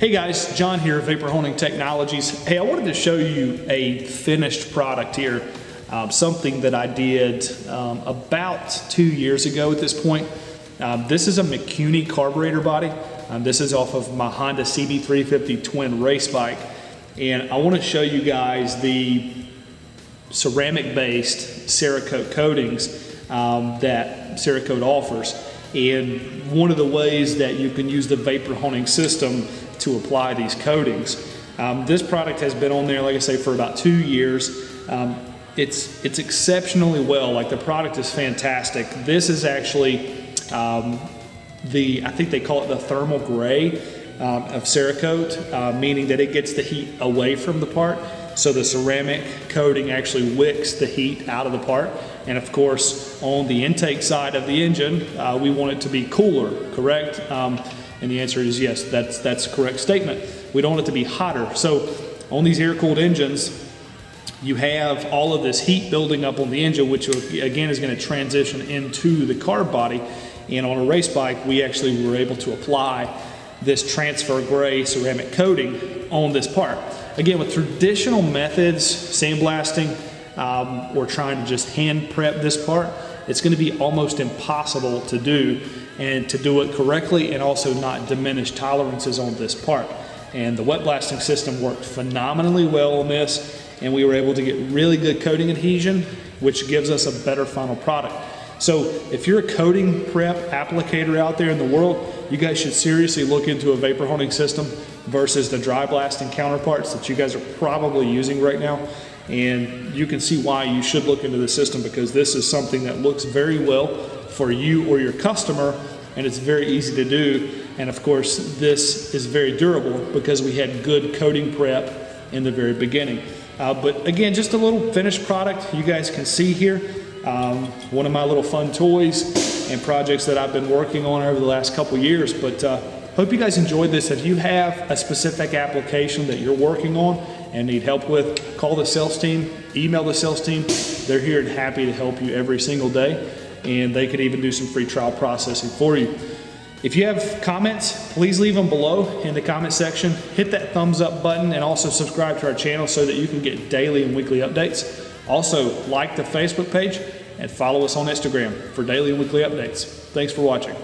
Hey guys, John here, Vapor Honing Technologies. Hey, I wanted to show you a finished product here, something that I did about 2 years ago at this point. This is a McCuney carburetor body. This is off of my Honda CB350 twin race bike. And I want to show you guys the ceramic-based Cerakote coatings that Cerakote offers. And one of the ways that you can use the vapor honing system to apply these coatings. This product has been on there, like I say, for about 2 years. It's exceptionally well, like the product is fantastic. This is actually I think they call it the thermal gray of Cerakote, meaning that it gets the heat away from the part. So the ceramic coating actually wicks the heat out of the part. And of course, on the intake side of the engine, we want it to be cooler, correct? And the answer is yes, that's a correct statement. We don't want it to be hotter. So on these air-cooled engines, you have all of this heat building up on the engine, which again is going to transition into the carb body. And on a race bike, we actually were able to apply this transfer gray ceramic coating on this part. Again, with traditional methods, sandblasting, or trying to just hand prep this part, it's going to be almost impossible to do, and to do it correctly and also not diminish tolerances on this part. And the wet blasting system worked phenomenally well on this, and we were able to get really good coating adhesion, which gives us a better final product. So if you're a coating prep applicator out there in the world, you guys should seriously look into a vapor honing system versus the dry blasting counterparts that you guys are probably using right now. And you can see why you should look into the system, because this is something that looks very well for you or your customer, and it's very easy to do. And of course, this is very durable because we had good coating prep in the very beginning. But again, just a little finished product you guys can see here. One of my little fun toys and projects that I've been working on over the last couple years. But hope you guys enjoyed this. If you have a specific application that you're working on and need help with, call the sales team, email the sales team. They're here and happy to help you every single day, and they could even do some free trial processing for you. If you have comments, please leave them below in the comment section. Hit that thumbs up button and also subscribe to our channel so that you can get daily and weekly updates. Also, like the Facebook page and follow us on Instagram for daily and weekly updates. Thanks for watching.